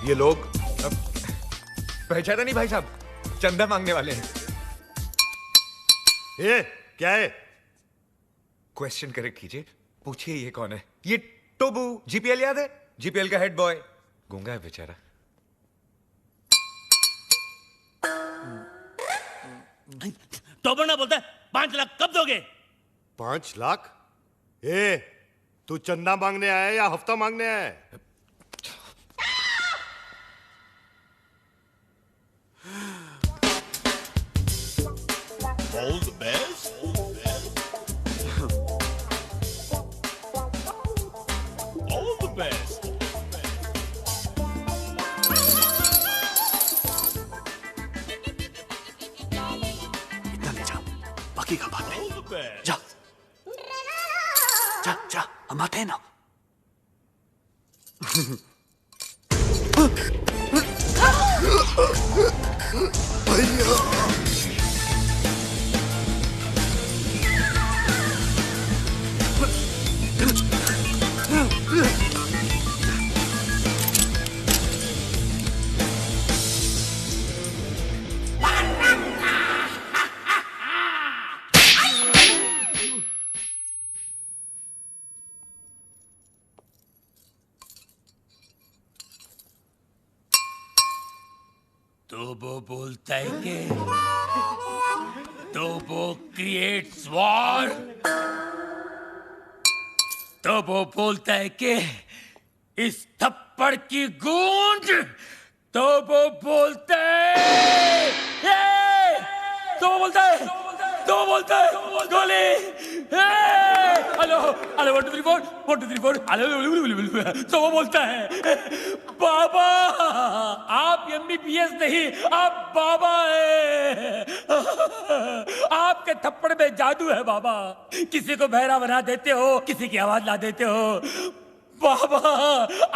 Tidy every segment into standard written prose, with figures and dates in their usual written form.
ये लोग पहचाना नहीं भाई साहब, चंदा मांगने वाले हैं। ये क्या है? क्वेश्चन करेक्ट कीजिए, पूछिए ये कौन है? ये टोबू, जीपीएल याद है? जीपीएल का हेड बॉय, गूंगा है बेचारा। टोबू ना बोलता है 5 लाख कब दोगे? 5 लाख? ए, तू चंदा मांगने आया है या हफ्ता मांगने आया है? All the best. All the best. इतना ले जा, बाकी का बाद में। All the best. जा जा जा, हम आते हैं ना। तो वो बोलता है कि तो वो क्रिएट्स वॉर, तो वो बोलता है कि इस थप्पड़ की गूंज, तो वो बोलता है तो वो बोलता है तो वो बोलता है गोली। Hello hello 1 2 3 4 1 2 3 4 hello. तो वो बोलता है बाबा, आप एमबीबीएस नहीं, आप बाबा है। आपके थप्पड़ में जादू है बाबा, किसी को बहरा बना देते हो, किसी की आवाज ला देते हो। बाबा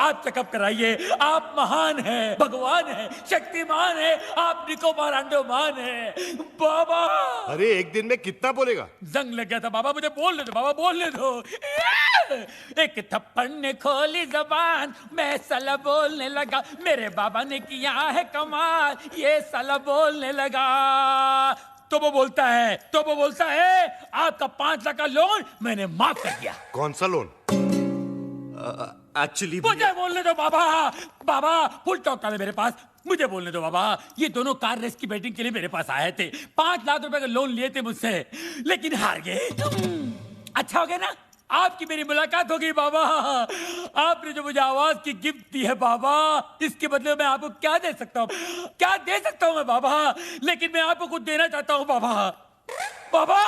आप चेकअप कराइए, आप महान हैं, भगवान हैं, शक्तिमान हैं, आप निकोबार अंडोमान हैं बाबा। अरे एक दिन में कितना बोलेगा? जंग लग गया था बाबा, मुझे बोलने दो बाबा, बोलने दो। एक थप्पड़ ने खोली जबान, मैं साला बोलने लगा, मेरे बाबा ने किया है कमाल, ये साला बोलने लगा। तो वो बोलता है आपका 5 लाख का लोन मैंने माफ कर दिया। कौन सा लोन? एक्चुअली मुझे बोलने दो बाबा, बाबा फुल टॉक था मेरे पास, मुझे बोलने दो बाबा। ये दोनों कार रेस की बैटिंग के लिए मेरे पास आए थे, 5 लाख रुपए का लोन लिए थे मुझसे, लेकिन हार गए। अच्छा हो गया ना, आपकी मेरी मुलाकात हो गई बाबा। आपने जो मुझे आवाज की गिफ्ट दी है बाबा, इसके बदले मैं आपको क्या दे सकता हूँ, क्या दे सकता हूँ मैं बाबा? लेकिन मैं आपको कुछ देना चाहता हूँ बाबा। बाबा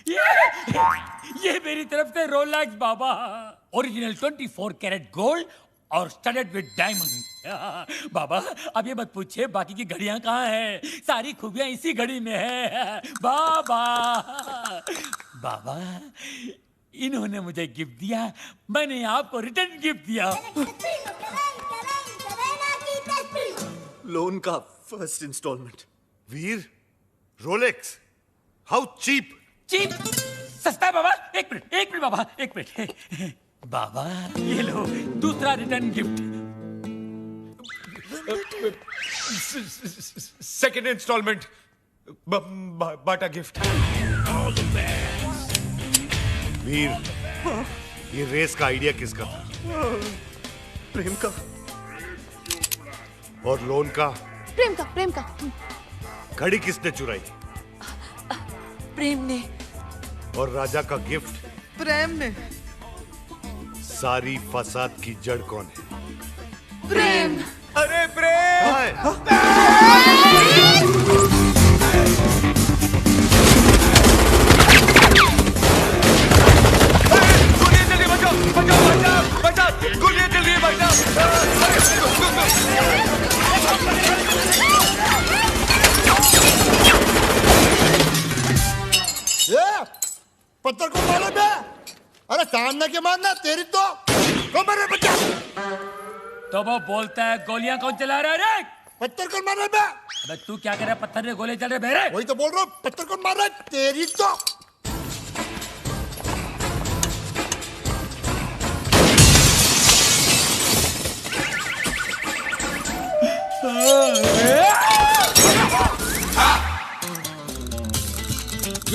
ये मेरी तरफ से रोलेक्स बाबा, ओरिजिनल 24 कैरेट गोल्ड और स्टडेड विद डायमंड। बाबा अब ये मत पूछिए बाकी की घड़ियां कहाँ हैं, सारी खूबियां इसी घड़ी में है बाबा। बाबा इन्होंने मुझे गिफ्ट दिया, मैंने आपको रिटर्न गिफ्ट दिया। लोन का first instalment. Veer, Rolex, how cheap? Cheap सस्ता है बाबा। एक मिनट बाबा, एक मिनट बाबा, ये लो दूसरा रिटर्न गिफ्ट। सेकंड इंस्टॉलमेंट, बाटा गिफ्ट। वीर, ये रेस का आइडिया किसका था? प्रेम का। और लोन का? प्रेम का। घड़ी किसने चुराई? प्रेम ने। और राजा का गिफ्ट? प्रेम ने। सारी फसाद की जड़ कौन है? प्रेम। अरे प्रेम! गोलियां चल रही, बचाओ, गोलियां चल रही है, पत्थर को मारो बे। अरे सामने के मारना तेरी तो मेरे बच्चा। तो वो बोलता है गोलियां कौन चला रहा है रे? पत्थर को मार रहा बे। अबे तू क्या कर रहा है, पत्थर ने गोले चल रहे बेरे? वही तो बोल रहा हूँ, पत्थर को मार रहा है तेरी तो।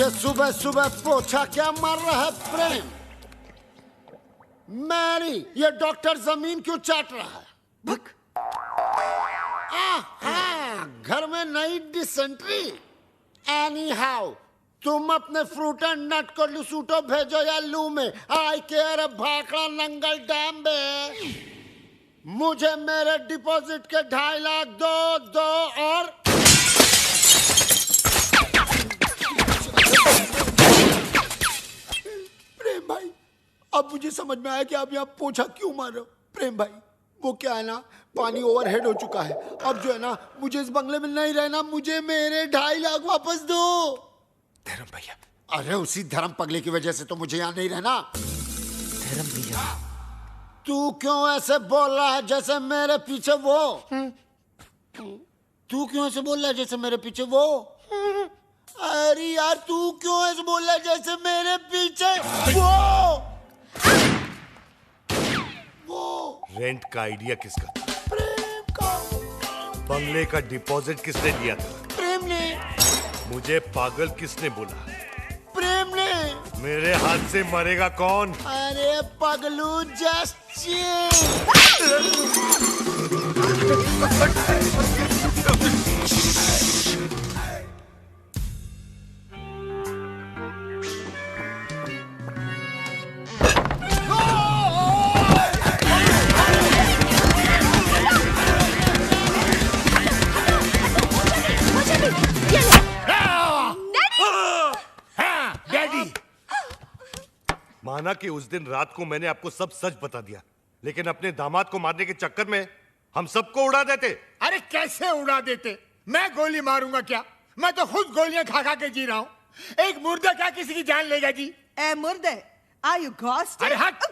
ये सुबह सुबह पोछा क्या मार रहा है प्रेम? मैरी, ये डॉक्टर जमीन क्यों चाट रहा है? भक। घर में नई डिसेंट्री। एनी हाउ, तुम अपने फ्रूट एंड नट को लुसूटो भेजो या लू में। आई केयर भाखड़ा नंगल डैम में। मुझे मेरे डिपॉजिट के 2.5 लाख दो और प्रेम भाई, अब मुझे समझ में आया कि आप यहाँ पोछा क्यों मार रहे हो। प्रेम भाई, वो क्या है ना, पानी ओवरहेड हो चुका है। अब जो है ना, मुझे इस बंगले में नहीं रहना। मुझे मेरे 2.5 लाख वापस दो। धर्म भैया। अरे उसी धर्म पगले की वजह से तो मुझे यहाँ नहीं रहना। धर्म भैया, तू क्यों ऐसे बोल रहा है जैसे मेरे पीछे वो? तू क्यों ऐसे बोल रहा है जैसे मेरे पीछे वो? अरे यार, तू क्यों ऐसे बोल रहा है जैसे मेरे पीछे वो? रेंट का आइडिया किसका था? प्रेम का। बंगले का डिपॉजिट किसने दिया था? प्रेम ने। मुझे पागल किसने बोला? प्रेम ने। मेरे हाथ से मरेगा कौन? अरे पगलू, जस्ट चिल। माना कि उस दिन रात को मैंने आपको सब सच बता दिया, लेकिन अपने दामाद को मारने के चक्कर में हम सबको उड़ा देते। अरे कैसे उड़ा देते? मैं गोली मारूंगा क्या? मैं तो खुद गोलियां खा खा के जी रहा हूँ। एक मुर्दा क्या किसी की जान लेगा जी? ए मुर्दे, आर यू घोस्ट? अरे हट,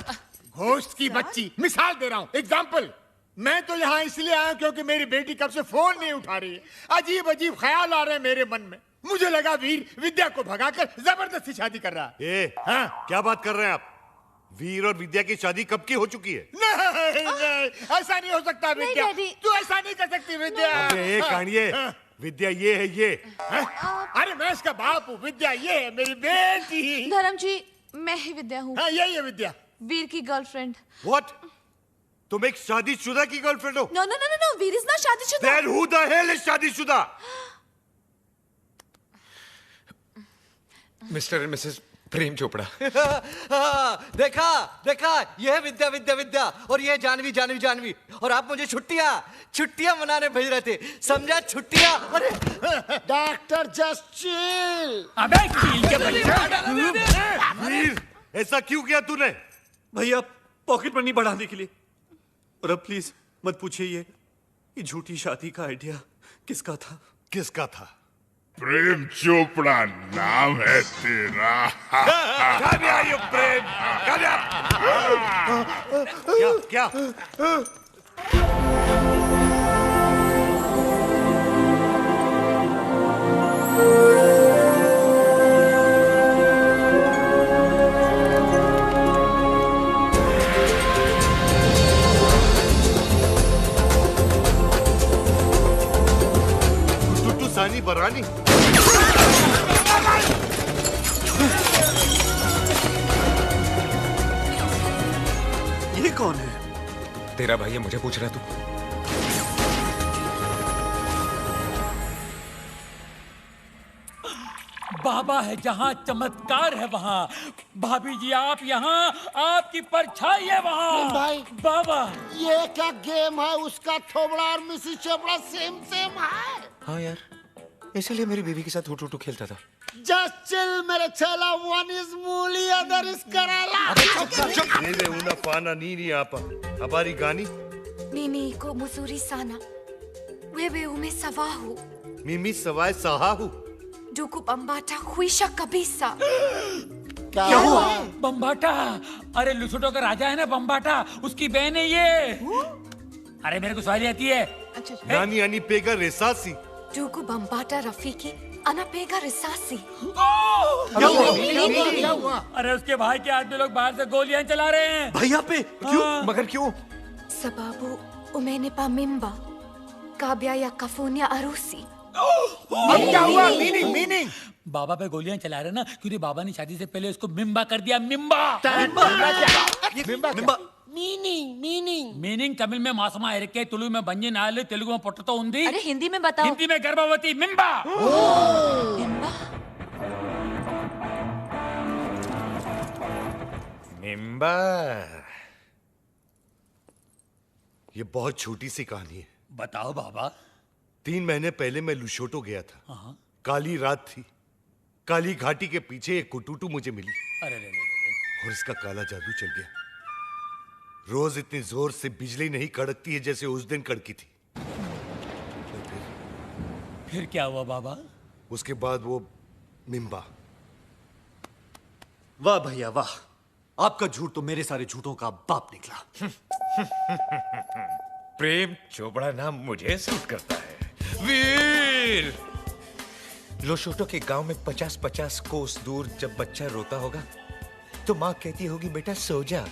घोस्ट की बच्ची। मिसाल दे रहा हूँ, एग्जाम्पल। मैं तो यहाँ इसलिए आया क्योंकि मेरी बेटी कब से फोन नहीं उठा रही है। अजीब अजीब ख्याल आ रहे हैं मेरे मन में। मुझे लगा वीर विद्या को भगाकर जबरदस्ती शादी कर रहा है। हाँ? क्या बात कर रहे हैं आप? वीर और विद्या की शादी कब की हो चुकी है? नहीं, ऐसा नहीं हो सकता विद्या। तू ऐसा नहीं कर सकती विद्या। अबे कानिए, विद्या ये है ये। अरे मैं इसका बाप हूँ, विद्या ये है मेरी बेटी। धर्म जी, मैं ही विद्या हूँ। हाँ, यही है विद्या, वीर की गर्लफ्रेंड। What? तुम एक शादीशुदा की गर्लफ्रेंड हो? No no no no, Veer is not शादीशुदा। Then who the hell is शादीशुदा? Mr and Mrs Prem Chopra. देखा देखा, ये है विद्या विद्या विद्या, और ये है जानवी जानवी जानवी। और आप मुझे छुट्टियां मनाने भेज रहे थे, समझा? छुट्टियां। अरे डॉक्टर जस्ट चिल। अबे चिल के बच्चा। वीर, ऐसा क्यों किया तूने? भैया, पॉकेट मनी बढ़ाने के लिए। और अब प्लीज मत पूछिए ये झूठी शादी का आइडिया किसका था? किसका था? प्रेम चोपड़ा नाम है तेरा। ये प्रेम क्या? टुटू सानी बरानी। ये कौन है? तेरा भाई है, मुझे पूछ रहा तू? बाबा है जहाँ चमत्कार है वहाँ। भाभी जी आप यहाँ, आपकी परछाई है वहाँ। भाई, बाबा, ये क्या गेम है? उसका थोबड़ा और मिसिस चोपड़ा सेम सेम है। हाँ यार, इसलिए मेरी बीवी के साथ हुटू खेलता था। जस्ट चिल मेरे चेला। वन इज मूली, अदर इज कराला। Nene unafana nini hapa? Habari gani? Mimi iko mzuri sana. Wewe umesawahu. Mimi sawai sahahu. Ndugu Bambata huisha kabisa. क्या हुआ? बम्बाटा, अरे लुसुटो का राजा है ना बम्बाटा, उसकी बहन है ये। अरे मेरे को सवाल आती है। Nani anipega risasi? Ndugu Bambata Rafiki anapega risasi. क्या हुआ? अरे उसके भाई के आदमी लोग बाहर से गोलियां चला रहे हैं। भैया पे? क्यों? मगर क्यों? Sababu umenipa mimba kabla ya kufanya harusi. अब क्या हुआ? मीनिंग मीनिंग बाबा पे गोलियां चला रहे ना क्योंकि बाबा ने शादी से पहले उसको मिम्बा कर दिया। मिम्बा मीनिंग तमिल में मासमा इरके, तुलु में बंजी नाल, तेलुगु में पोटतो उंदी। अरे हिंदी में बताओ। हिंदी में गर्भवती। मिम्बा। मिम्बा। ये बहुत छोटी सी कहानी है। बताओ बाबा। 3 महीने पहले मैं लुशोटो गया था। काली रात थी। काली घाटी के पीछे एक कुटुटू मुझे मिली अरे और इसका काला जादू चल गया। रोज इतनी जोर से बिजली नहीं कड़कती है जैसे उस दिन कड़की थी। फिर क्या हुआ बाबा? उसके बाद वो मिम्बा। वाह भैया वाह, आपका झूठ तो मेरे सारे झूठों का बाप निकला। प्रेम चोपड़ा नाम मुझे सूट करता है। वीर लोशोटो के गांव में 50-50 कोस दूर जब बच्चा रोता होगा तो माँ कहती होगी बेटा सो जा,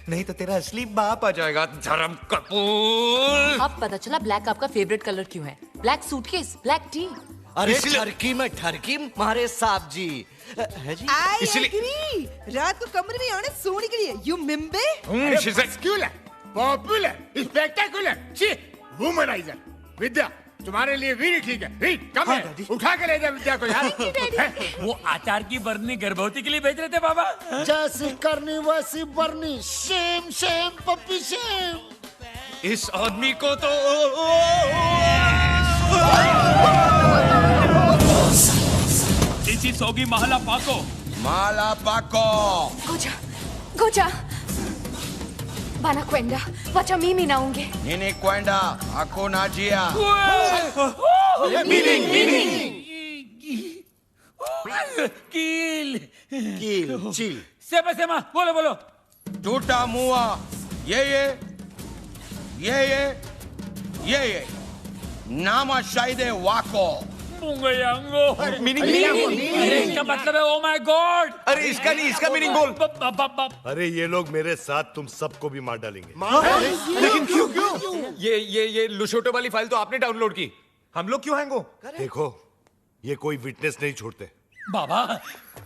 नहीं तो तेरा असली बाप आ जाएगा। धर्म कपूर। अब पता चला ब्लैक आपका फेवरेट कलर क्यों है। Black suitcase, black T. अरे ठरकी में ठरकी मारे साहब जी है जी। I agree. रात को कमरे में आने सोने के लिए यू मिम्बे। Popular, spectacular, womaniser. विद्या तुम्हारे लिए वीर ठीक है। वीर कम है, उठा के ले जा विद्या को यार। वो आचार की बरनी गर्भवती के लिए भेज रहे थे बाबा। जैसी करनी वैसी बरनी। Shame shame puppy shame. इस आदमी को तो इसी सोगी महला पाको। माला पाको Goja. Bana kwenda. Wacha mimi naonge. nini kwenda hakuna njia. Kill. Chill. Sema. बोलो. tutamua yeye na mashahidi wako. Meaning अरे इसका मतलब है ओ माय गॉड। अरे इसका नहीं, इसका मीनिंग बोल। अरे ये लोग मेरे साथ तुम सबको भी मार डालेंगे। लेकिन क्यों? ये लुशोटो वाली फाइल तो आपने डाउनलोड की, हम लोग क्यों हैंग हो? देखो ये कोई विटनेस नहीं छोड़ते। बाबा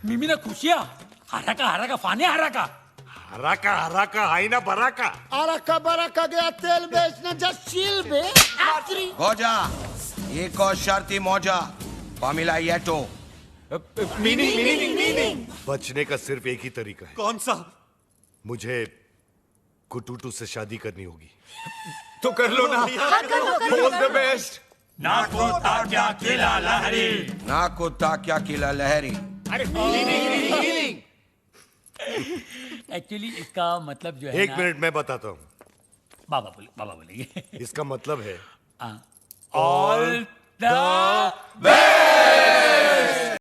मिमी ना खुशिया हराका फाने हराका हाई ना बराका। अरका बरका गया तेल बेचने जस्ट चिल बे। Goja iko sharti moja Pamela Yeto. Meaning बचने का सिर्फ एक ही तरीका है। कौन सा? मुझे कुटुटू से शादी करनी होगी। तो कर लो ना। All the best. Naku takya kila lahari. अरे मीनिंग एक्चुअली इसका मतलब जो है एक मिनट मैं बताता हूँ। बाबा बोलेंगे। इसका मतलब है ऑल द बेस्ट।